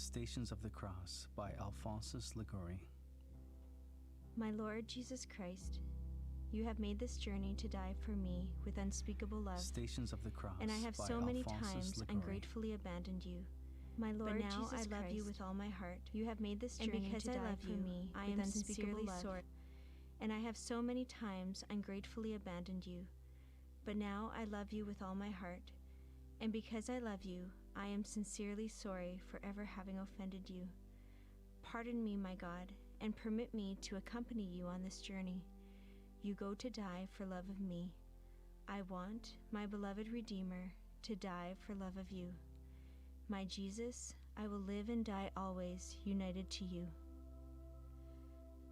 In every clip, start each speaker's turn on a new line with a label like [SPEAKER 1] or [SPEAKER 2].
[SPEAKER 1] Stations of the Cross by Alphonsus Liguori.
[SPEAKER 2] My Lord Jesus Christ, you have made this journey to die for me with unspeakable love.
[SPEAKER 1] Stations of the Cross
[SPEAKER 2] and I have
[SPEAKER 1] by
[SPEAKER 2] so many
[SPEAKER 1] Alphonsus
[SPEAKER 2] times
[SPEAKER 1] Liguori.
[SPEAKER 2] ungratefully abandoned you. My Lord
[SPEAKER 3] But now
[SPEAKER 2] Jesus
[SPEAKER 3] I love
[SPEAKER 2] Christ,
[SPEAKER 3] you with all my heart.
[SPEAKER 2] You have made this journey
[SPEAKER 3] And because
[SPEAKER 2] to
[SPEAKER 3] I
[SPEAKER 2] die
[SPEAKER 3] love
[SPEAKER 2] for
[SPEAKER 3] you,
[SPEAKER 2] me
[SPEAKER 3] I
[SPEAKER 2] with
[SPEAKER 3] am
[SPEAKER 2] unspeakable
[SPEAKER 3] sincerely
[SPEAKER 2] love.
[SPEAKER 3] sorry.
[SPEAKER 2] And I have so many times ungratefully abandoned you. But now I love you with all my heart. And because I love you, I am sincerely sorry for ever having offended you. Pardon me, my God, and permit me to accompany you on this journey. You go to die for love of me. I want, my beloved Redeemer, to die for love of you. My Jesus, I will live and die always united to you.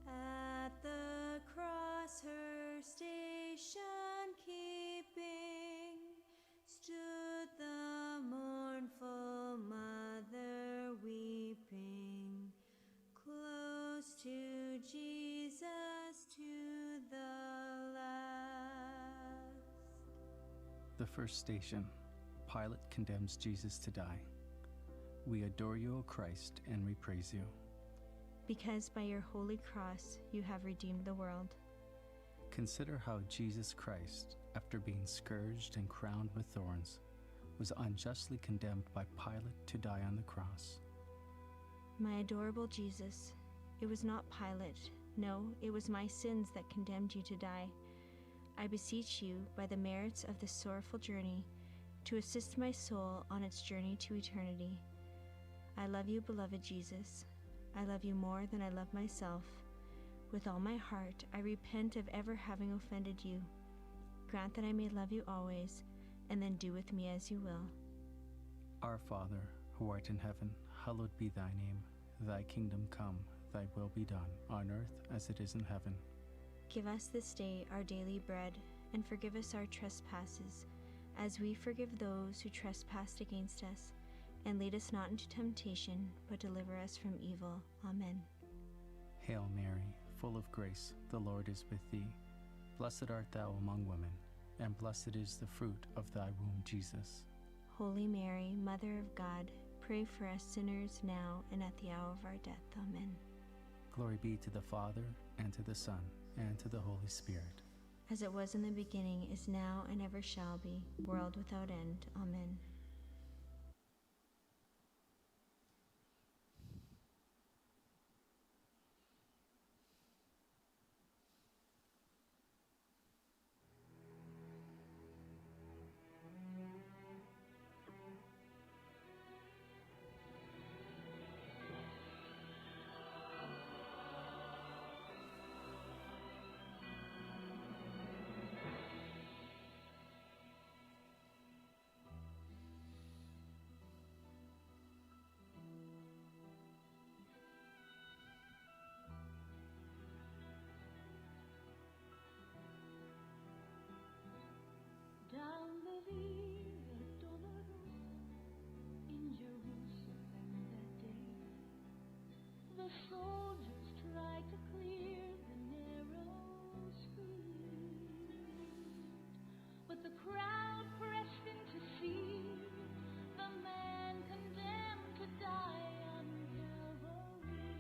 [SPEAKER 3] At the cross her station keeping, stood the mournful mother weeping, close to Jesus to the last.
[SPEAKER 1] The first station, Pilate condemns Jesus to die. We adore you, O Christ, and we praise you.
[SPEAKER 2] Because by your holy cross you have redeemed the world.
[SPEAKER 1] Consider how Jesus Christ, after being scourged and crowned with thorns, was unjustly condemned by Pilate to die on the cross.
[SPEAKER 2] My adorable Jesus, it was not Pilate, no, it was my sins that condemned you to die. I beseech you, by the merits of this sorrowful journey, to assist my soul on its journey to eternity. I love you, beloved Jesus. I love you more than I love myself. With all my heart, I repent of ever having offended you. Grant that I may love you always, and then do with me as you will.
[SPEAKER 1] Our Father, who art in heaven, hallowed be thy name. Thy kingdom come, thy will be done, on earth as it is in heaven.
[SPEAKER 2] Give us this day our daily bread, and forgive us our trespasses, as we forgive those who trespass against us. And lead us not into temptation, but deliver us from evil. Amen.
[SPEAKER 1] Hail Mary, full of grace, the Lord is with thee. Blessed art thou among women, and blessed is the fruit of thy womb, Jesus.
[SPEAKER 2] Holy Mary, Mother of God, pray for us sinners now and at the hour of our death. Amen.
[SPEAKER 1] Glory be to the Father, and to the Son, and to the Holy Spirit.
[SPEAKER 2] As it was in the beginning, is now, and ever shall be, world without end. Amen.
[SPEAKER 4] Down the Via Dolorosa in Jerusalem that day, the soldiers tried to clear the narrow street, but the crowd pressed in to see the man condemned to die on Calvary.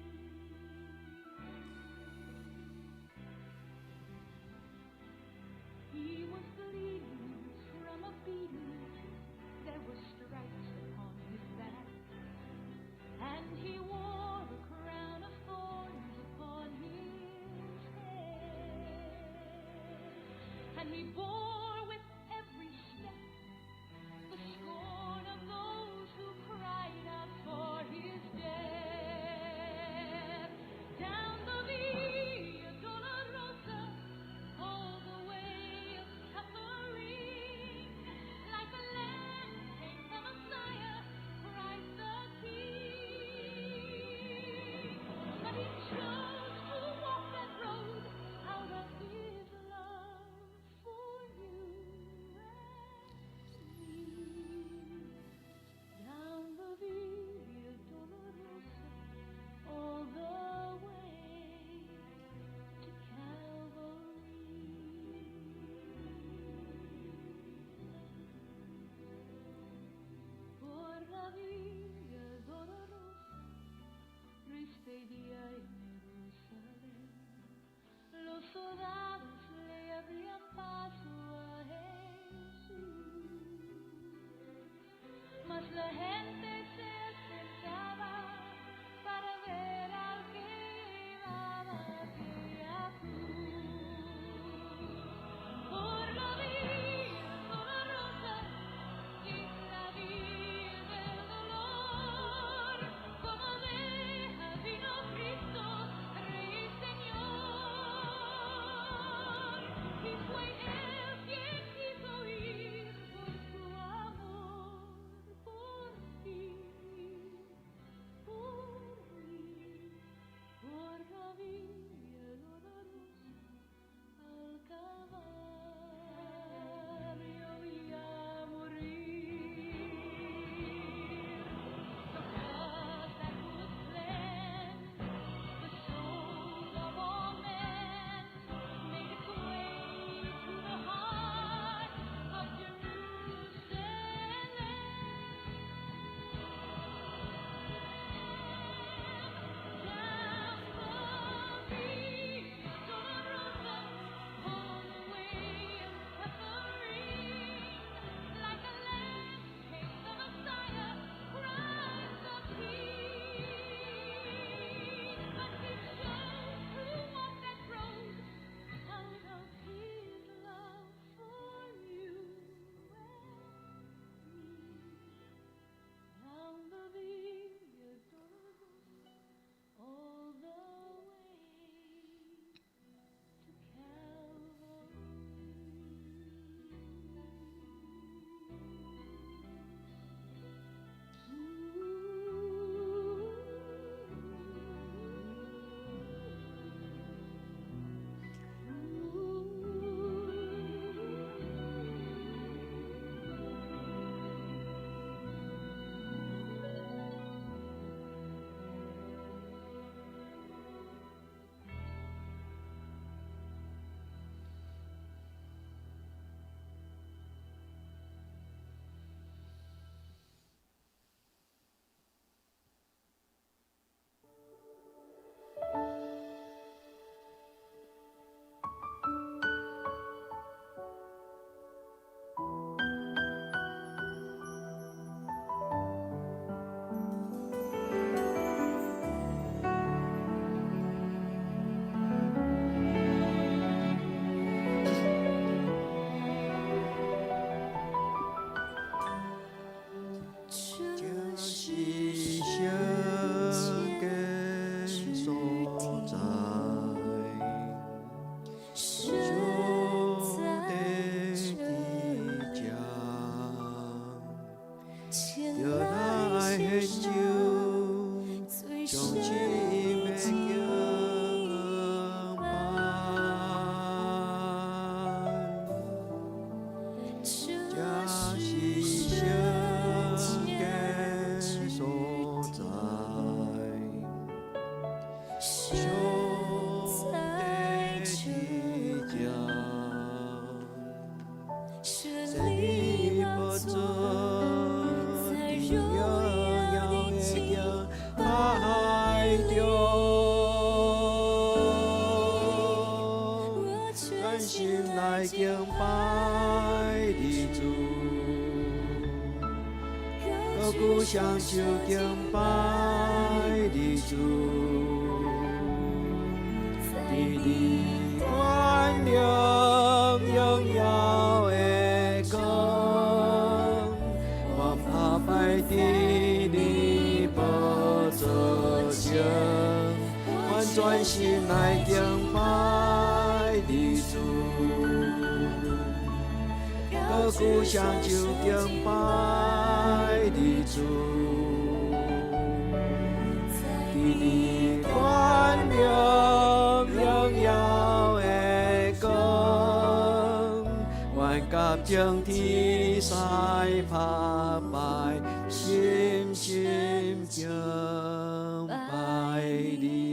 [SPEAKER 4] He was bleeding from a beating, there were stripes upon his back, and he wore a crown of thorns upon his head, and he bore with every step the scorn of those who cried out for his death. Down the Via Dolorosa, all the way of suffering, like a lamb came the Messiah, Christ the King. But he chose to walk that road out of his love for me. día en Jerusalén. Los soldados le abrían paso a Jesús, mas la gente se acercaba para ver al que llevaba aquella cruz. Por la vía dolorosa y la vía del dolor, como deja vino Cristo, Rey y Señor. Y fue Él quien quiso ir por su amor, por ti, por mí, por la vía dolorosa al Calvario y a morir. So cross that was planned, the souls of all men made its way to the heart of Jerusalem. Down the via dolorosa, on the way of suffering, like a lamb came the Messiah, Christ the King. But He chose to walk that road out of His love for you and me. Down the via dolorosa, all the way to
[SPEAKER 5] 向求敬拜你主，你的冠冕荣耀的光，我怕拜伫你宝座前，我专心来敬拜你主，歌鼓向求敬拜你主。你冠冕荣耀的光，愿甲整天西拍拜，深深敬拜你。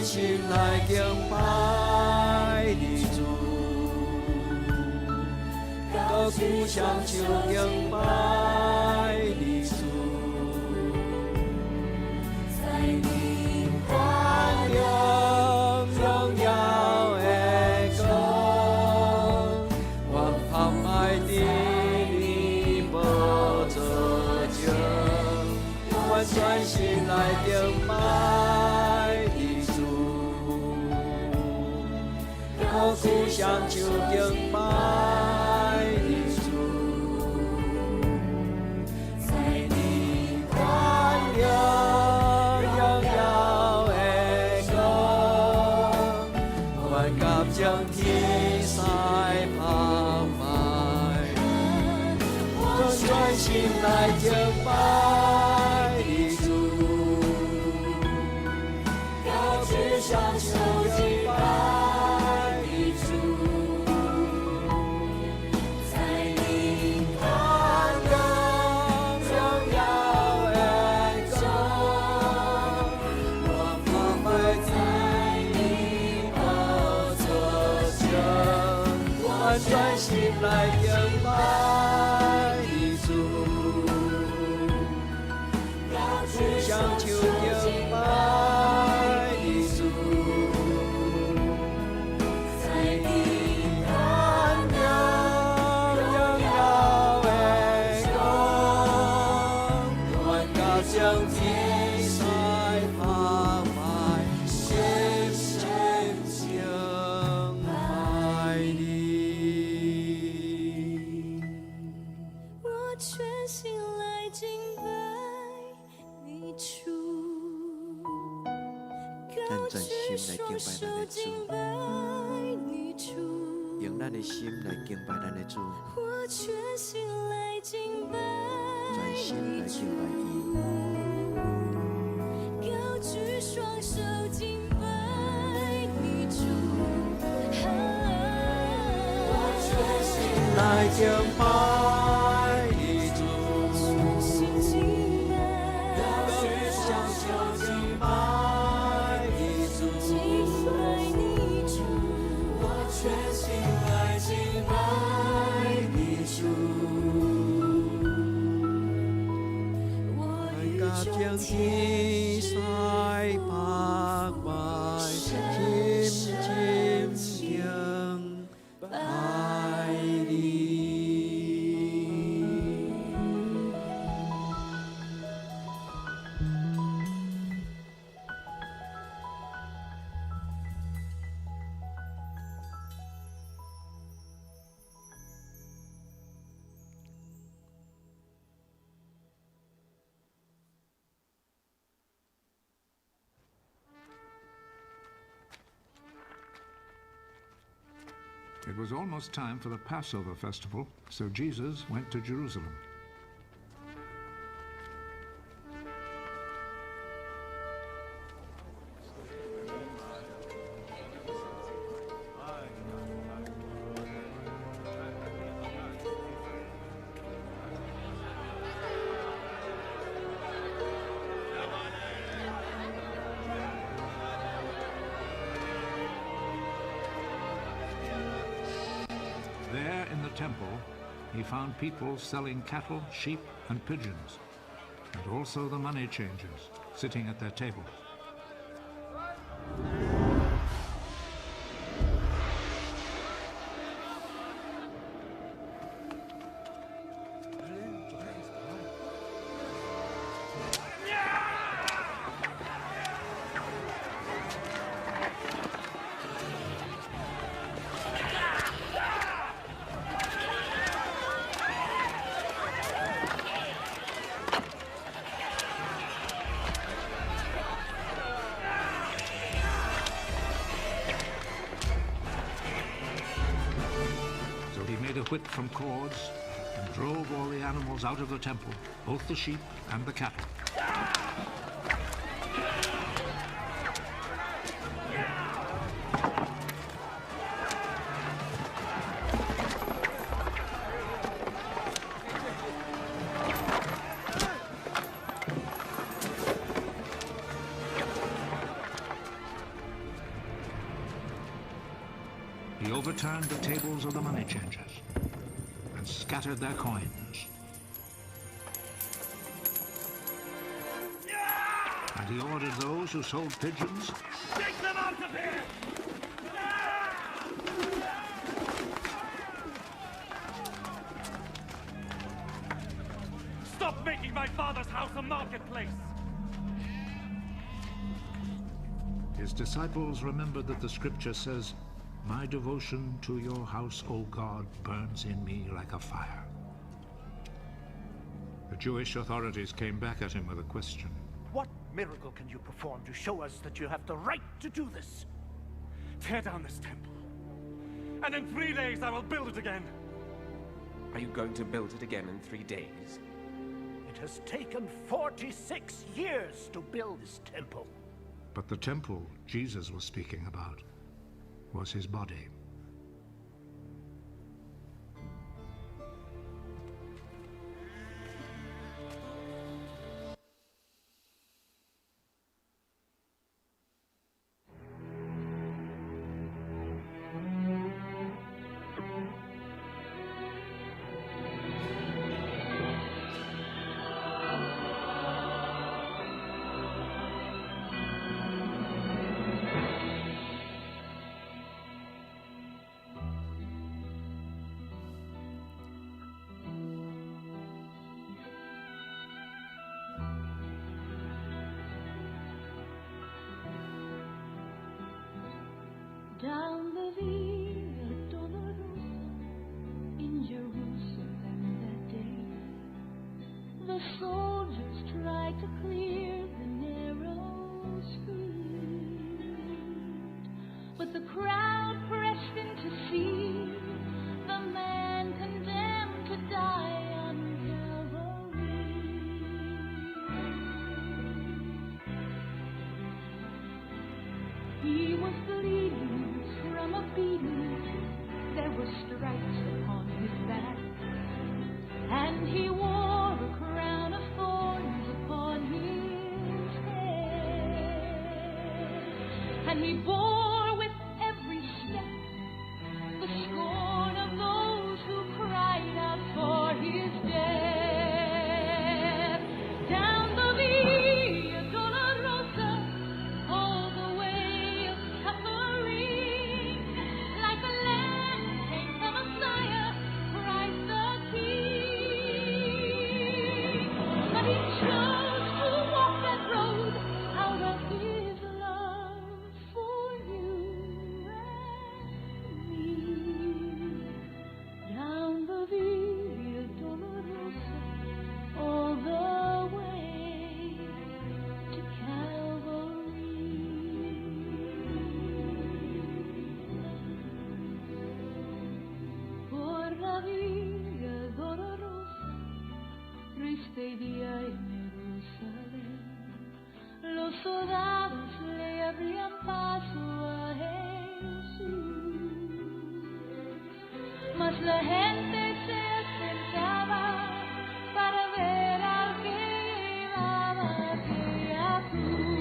[SPEAKER 5] 心来敬拜你主，高举双手敬拜你主，在你光亮荣耀的光，我盼爱你无作证，我专心来敬拜你主，高举双手敬拜你主，在你光亮荣耀的光，我甲将天使澎湃，专心来敬拜你主，高举双手敬拜你主，在你光亮荣耀的光，我澎湃在你无作证，我专心来敬拜你主，高举双手敬拜你主，在你光亮荣耀的光，我甲将天使澎湃，深深敬拜你。
[SPEAKER 3] 我全心来敬拜你主，高举双手敬拜你主，
[SPEAKER 5] 用咱的心来敬拜咱的主，
[SPEAKER 3] 我全心来敬拜
[SPEAKER 5] 专心来敬拜伊。
[SPEAKER 3] 高举双手敬拜你主，
[SPEAKER 5] 我全心来敬拜你主，高举双手敬拜你主，我全心来敬拜你主，我甲将天使澎湃，深深敬拜你。
[SPEAKER 6] It was almost time for the Passover festival, so Jesus went to Jerusalem. There in the temple, he found people selling cattle, sheep, and pigeons, and also the money changers sitting at their tables. A whip from cords and drove all the animals out of the temple, both the sheep and the cattle. He overturned the tables of the money changers and scattered their coins. And he ordered those who sold pigeons,
[SPEAKER 7] Take them out of here! Stop making my father's house a marketplace!
[SPEAKER 6] His disciples remembered that the scripture says, "My devotion to your house, O God, burns in me like a fire." The Jewish authorities came back at him with a question.
[SPEAKER 7] What miracle can you perform to show us that you have the right to do this? Tear down this temple, and in 3 days I will build it again.
[SPEAKER 8] Are you going to build it again in 3 days?
[SPEAKER 7] It has taken 46 years to build this temple.
[SPEAKER 6] But the temple Jesus was speaking about was his body.
[SPEAKER 4] Down the Via Dolorosa in Jerusalem that day, the soldiers tried to clear the narrow street, but the crowd pressed in to see the man condemned to die on Calvary. He was bleeding from a beating, there were stripes upon his back, and he wore a crown of thorns upon his head, and he bore with every step the scorn of those who cried out for his death. Down the Via Dolorosa, all the way of suffering, like a lamb came the Messiah, Christ the King. But he chose to walk that road out of his love for you and me. Down the Via Dolorosa, all the way to Calvary. Por la Via Dolorosa, triste día en Jerusalén, los soldados le abrían paso a Jesús, mas la gente se acercaba para ver al que llevaba aquella cruz.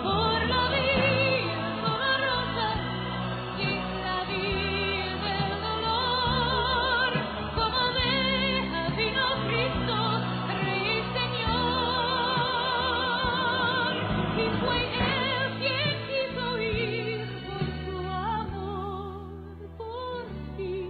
[SPEAKER 4] Por la Via Dolorosa, que es la vía del dolor, como oveja vino Cristo, Rey y Señor. Y fue Él quien quiso ir por su amor por ti.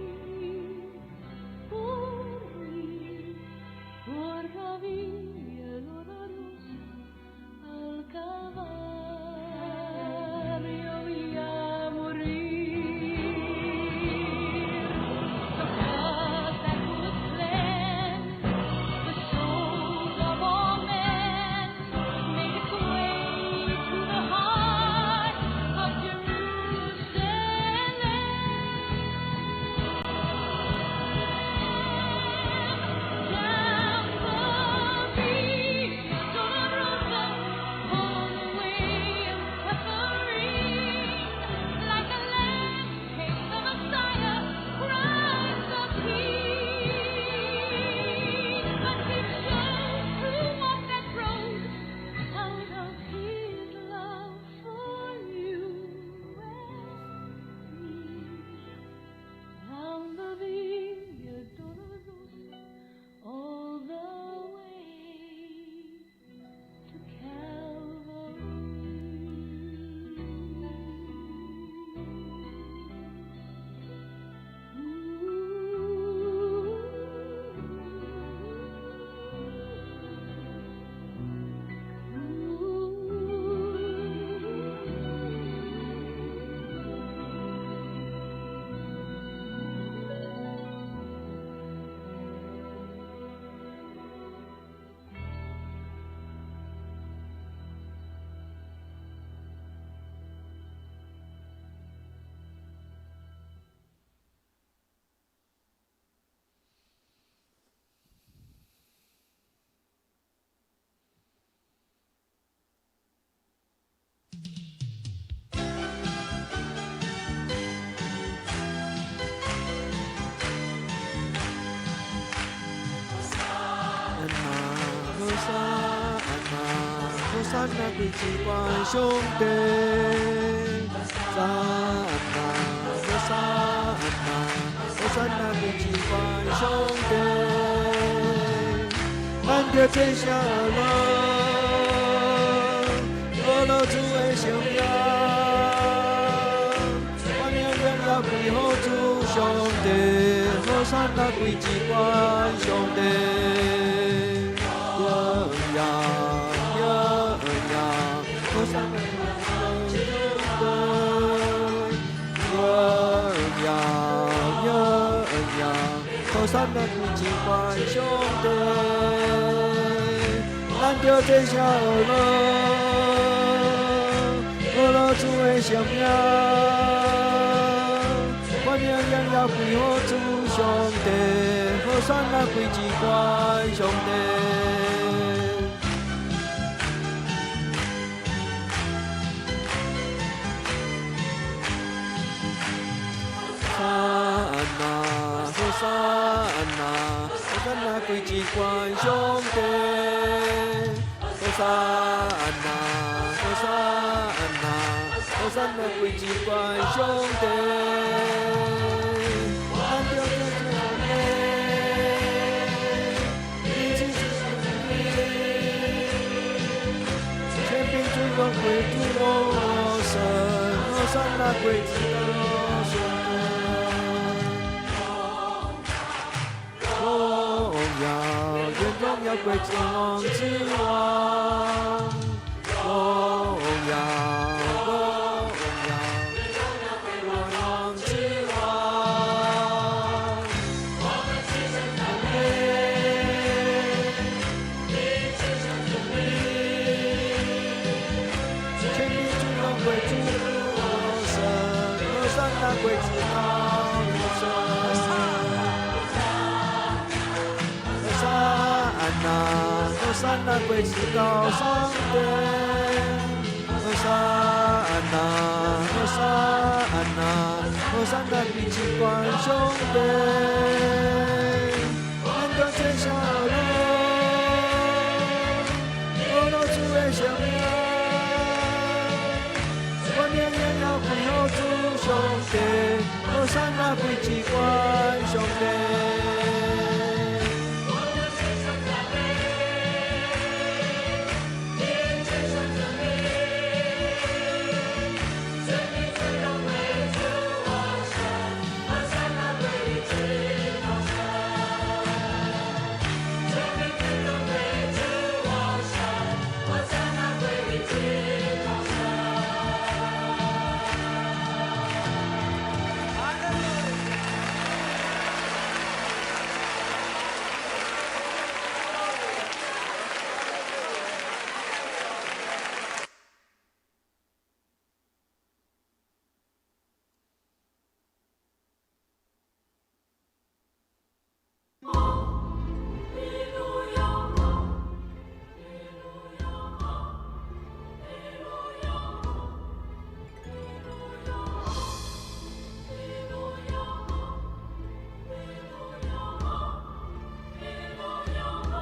[SPEAKER 5] 和散那归之关兄弟，赞那和散那归之关兄弟，咱着这下乐主的圣名，欢迎荣耀归乎主上帝，和散那归之关兄弟，荣耀。和散那归之关兄弟，荣耀，和散那归之关兄弟，咱着这下乐主的圣名，欢迎荣耀归乎主上帝，和散那归之关兄弟。和散那归之关兄弟，和散那归之关兄弟，咱着这圣名，你只是天兵尊荣归主我神，和散那归之关兄弟。荣耀归天王之王，荣耀天王之王，全民尊荣归主我神，和散那归之高神。和散那归之高上帝，和散那归之关兄弟，咱着这下乐主的圣名，欢迎荣耀归乎主上帝，和散那归之关兄弟。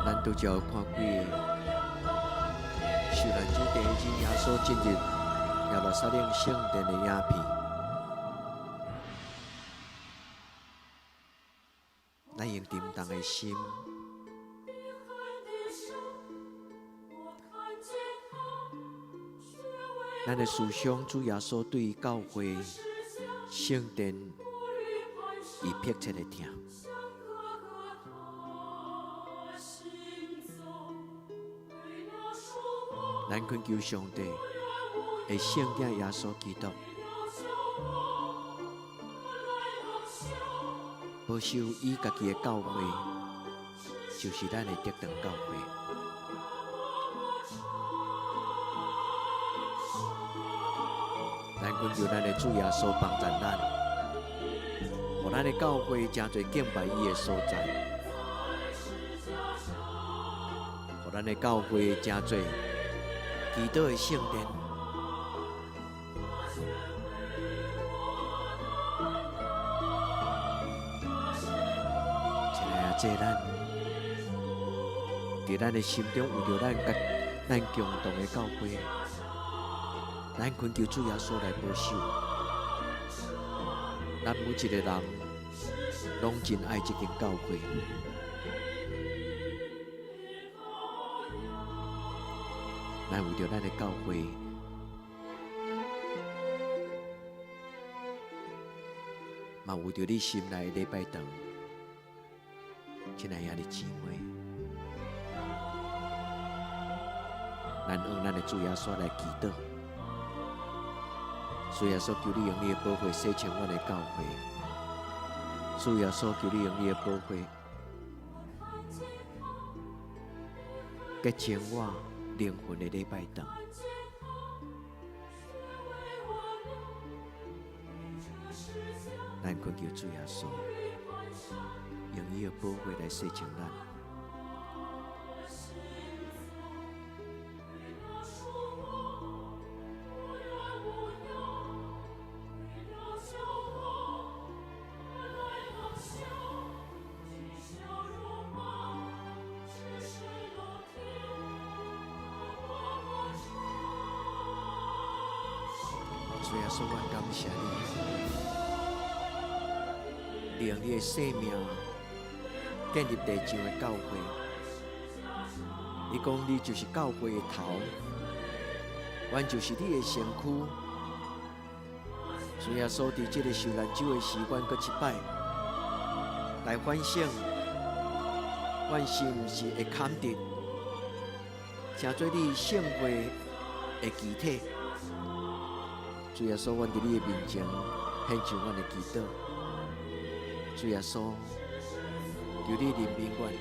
[SPEAKER 5] 咱拄则看几个受难主第一日耶稣进入耶路撒冷圣殿的影片，咱用沉重的心，咱的思想主耶稣对教会圣殿以迫切的听。咱恳求上帝的圣子耶稣基督保守伊家己的教会，就是咱的得堂教会。咱恳求咱的主耶稣帮助咱，互咱的教会真侪敬拜伊的所在，互咱的教会真侪祈祷的圣殿，这咱在咱的心中有着咱咱共同的教会，咱恳求主耶稣来保守，咱每一个人拢真爱这间教会。咱为着咱的教会，嘛为着你心内的礼拜堂，亲爱的姊妹，咱用咱的主耶稣来祈祷。主耶稣，求你用你的宝血洗净阮的教会。主耶稣，求你用你的宝血洁净我灵魂的礼拜堂。咱恳求主耶稣，用伊的宝血来洗净咱。主耶稣，我感谢你，你用你的生命建立地上的教会。你讲你就是教会的头，阮就是你的身躯。主耶稣，伫这个受难周的时，阮搁一摆来反省，阮是毋是会砍定，成做你圣会的肢体。主耶稣，阮伫你的面前献上阮的祈祷。主耶稣，求你怜悯阮。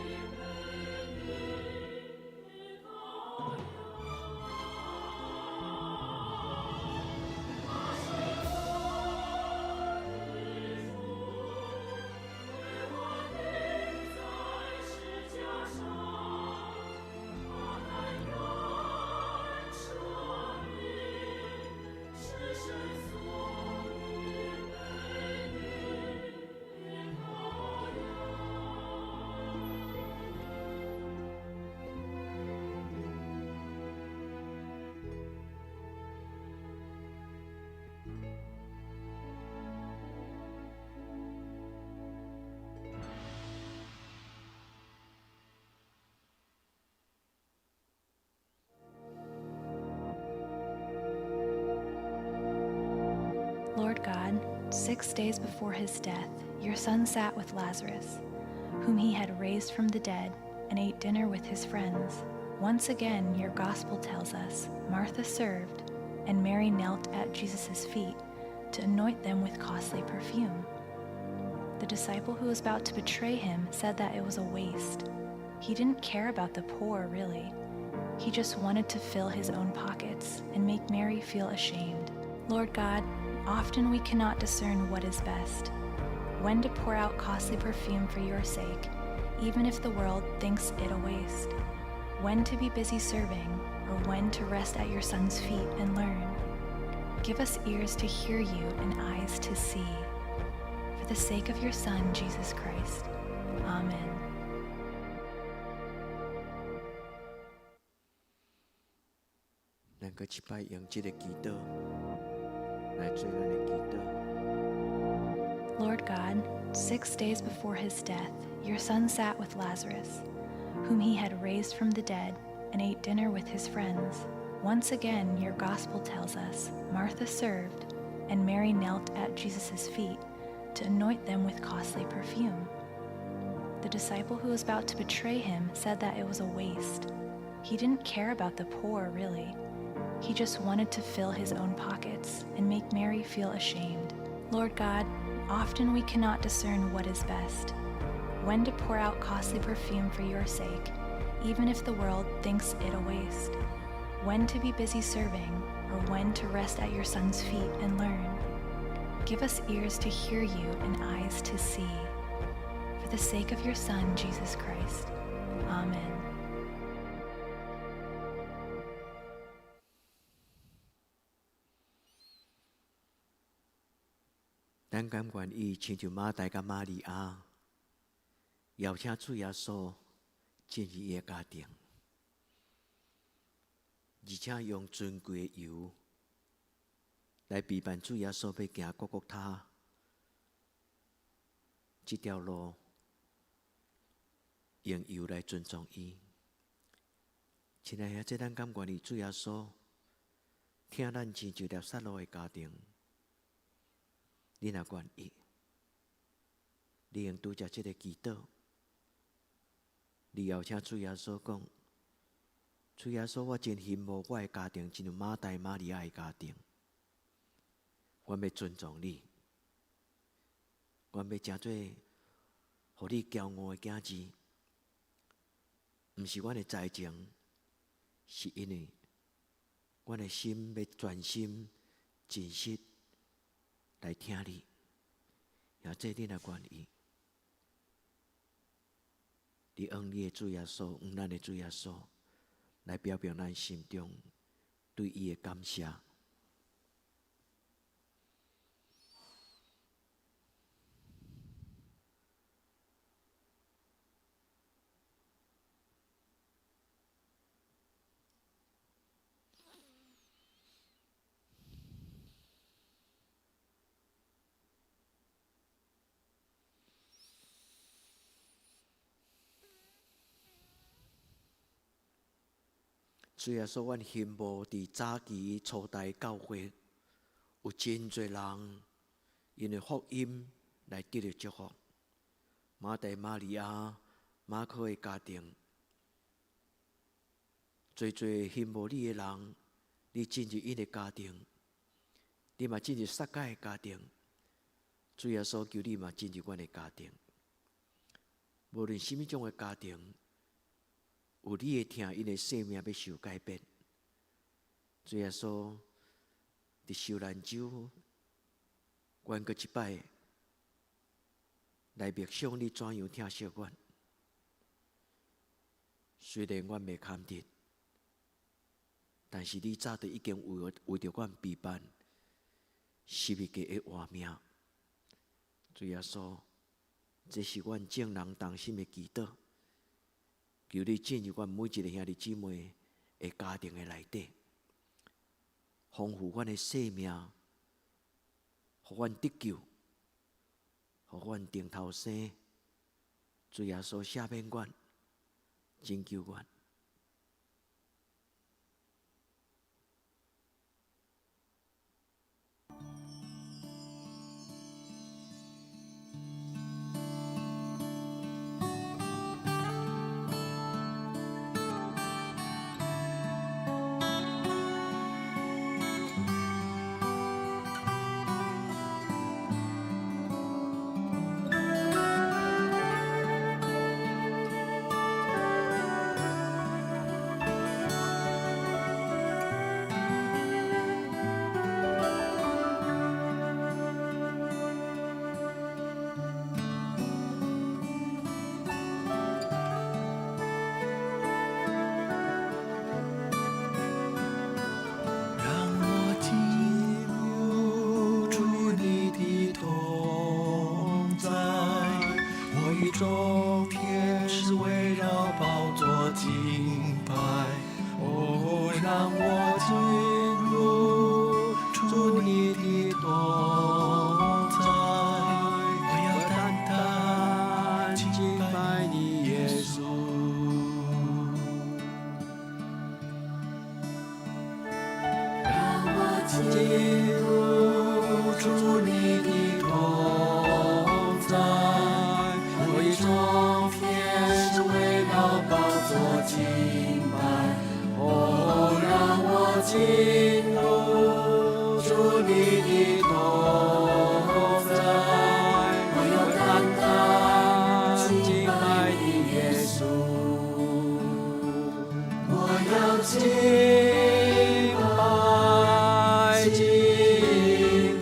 [SPEAKER 9] Lord God, 6 days before his death, your Son sat with Lazarus, whom he had raised from the dead, and ate dinner with his friends. Once again, your gospel tells us, Martha served, and Mary knelt at Jesus' feet to anoint them with costly perfume. The disciple who was about to betray him said that it was a waste. He didn't care about the poor, really. He just wanted to fill his own pockets and make Mary feel ashamed. Lord God, often we cannot discern what is best, when to pour out costly perfume for your sake, even if the world thinks it a waste, when to be busy serving, or when to rest at your Son's feet and learn. Give us ears to hear you and eyes to see. For the sake of your Son, Jesus Christ. Amen.
[SPEAKER 5] 咱搁一摆用这个祈祷来做咱的祈祷。
[SPEAKER 9] Lord God, 6 days before his death, your Son sat with Lazarus, whom he had raised from the dead, and ate dinner with his friends. Once again, your gospel tells us, Martha served, and Mary knelt at Jesus' feet to anoint them with costly perfume. The disciple who was about to betray him said that it was a waste. He didn't care about the poor, really. He just wanted to fill his own pockets and make Mary feel ashamed. Lord God, often we cannot discern what is best, when to pour out costly perfume for your sake, even if the world thinks it a waste, when to be busy serving, or when to rest at your Son's feet and learn. Give us ears to hear you and eyes to see. For the sake of your Son, Jesus Christ. Amen.
[SPEAKER 5] 咱甘愿意亲像马大甲玛利亚，邀请主耶稣进入伊的家庭。而且用尊贵的油来陪伴主耶稣要行各各他这条路，用油来尊重伊。亲爱的，这咱感愿你主耶稣听咱亲像条撒路的家庭，你若愿意，你用拄则这个祈祷，你后请主耶稣讲。主耶稣，我真羡慕我的家庭，亲像马大马利亚的家庭。我要尊重你，我要成做，互你骄傲的囝子。毋是阮的才情，是因为阮的心要专心、真实来听你。也这你若愿意，你用你的主耶稣，用咱的主耶稣。来表表咱心中对伊的感谢。主耶稣，阮羡慕伫早期初代教会有真侪人因为福音来得到祝福。马大、马利亚、马可的家庭，侪羡慕你的人，你进入因的家庭，你嘛进入撒该的家庭。主耶稣求你嘛进入阮的家庭，无论什么种的家庭。有你会听，因的生命要受改变。主耶稣，伫受难周，阮阁一摆来默想你怎样疼惜阮。虽然阮未堪得，但是你早就已经为着阮陪伴，失去家的活命。主耶稣，这是阮正人同心的祈祷。求你进入阮每一个兄弟姊妹的家庭的内底，丰富阮的生命，互阮得救，互阮顶头生。主耶稣赦免阮，拯救阮。
[SPEAKER 10] 众天使围绕宝座敬拜，哦，让我进入主你的同在，我要单单敬拜你耶稣，让我进入主你的同在。众天使围绕宝座敬拜，哦，让我进入主你的同在，我要单单敬拜你耶稣，我要敬拜敬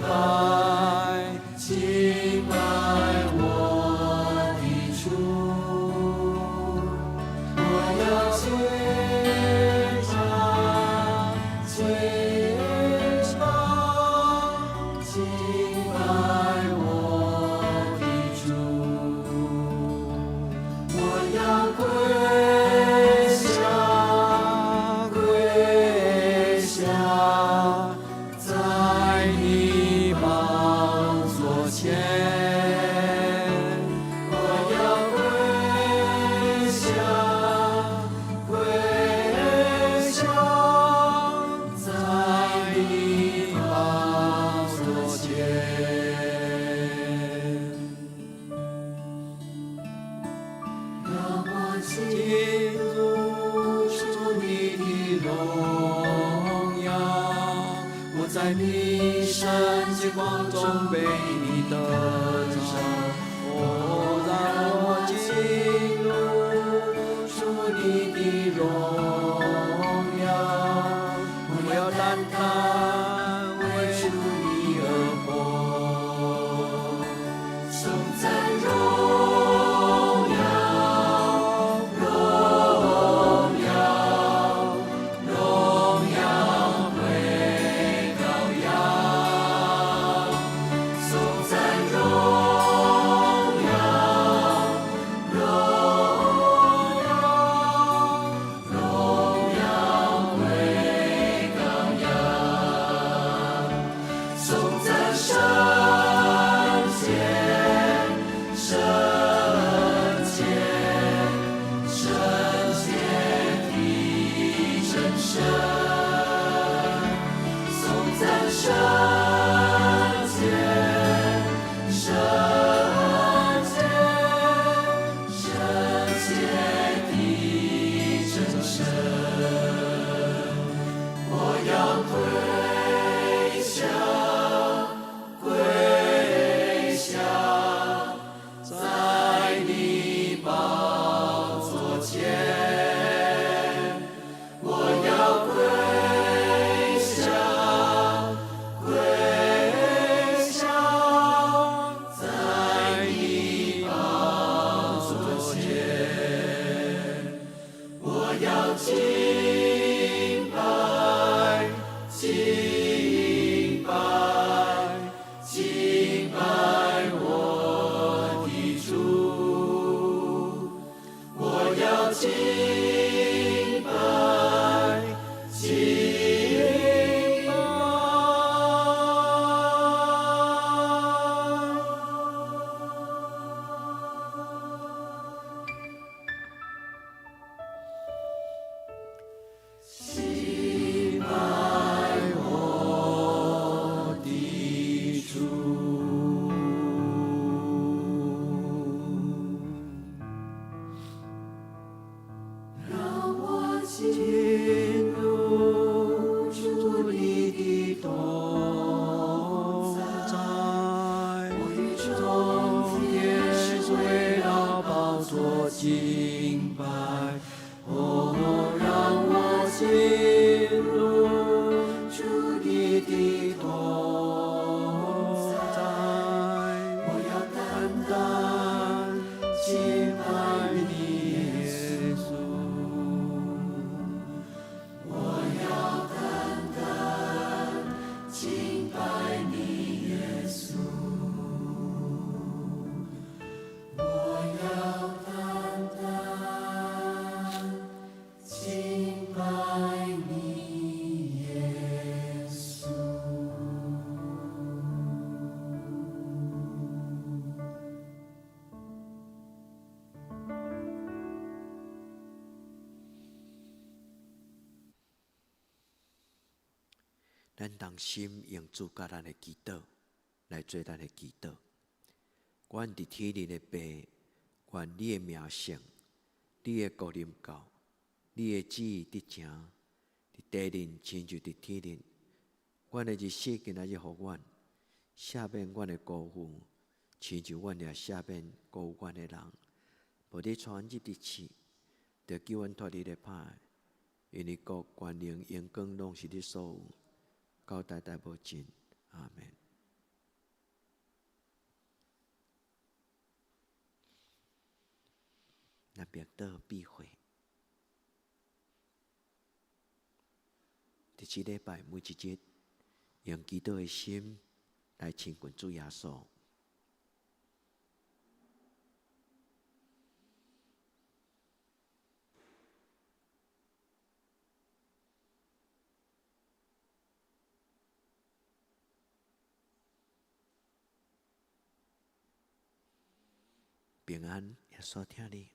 [SPEAKER 10] 拜敬拜我。我要献上。在你圣洁光中被你得着。哦，让我进入主你的荣耀，不要单单为主你而活。颂赞荣耀，荣耀，荣耀归羔羊。颂赞荣耀，荣耀，荣耀归羔羊。颂赞圣洁，圣洁，圣洁的真神。颂赞圣洁，圣洁，圣洁的真神。我要跪下，跪下，在你宝座前。我要跪下，跪下，在你宝座前。我要敬拜，敬拜，敬拜我的主。我要敬拜，敬拜。敬拜我的主。让我进入主你的同在，中天围绕宝座敬拜。哦，让我进入主你的同在。我要单单敬拜你，耶稣。我要单单敬拜你，耶稣。我要单单敬拜你，耶稣。
[SPEAKER 5] 咱同心用主甲咱的祈祷来做咱的祈祷。阮伫天灵的爸，愿你的名圣，你的国临到，你的旨意得成，伫地灵亲像伫天灵。阮的日子今仔日互阮，赦免阮的辜负，亲像阮也赦免辜负阮的人。无你带阮入地市，着救阮脱离咧歹，因为国、权能、荣光拢是你所有，到代代无尽。阿们。咱别倒避讳，第七礼拜每一日，用祈祷的心来亲近主耶稣。平安，耶稣听你。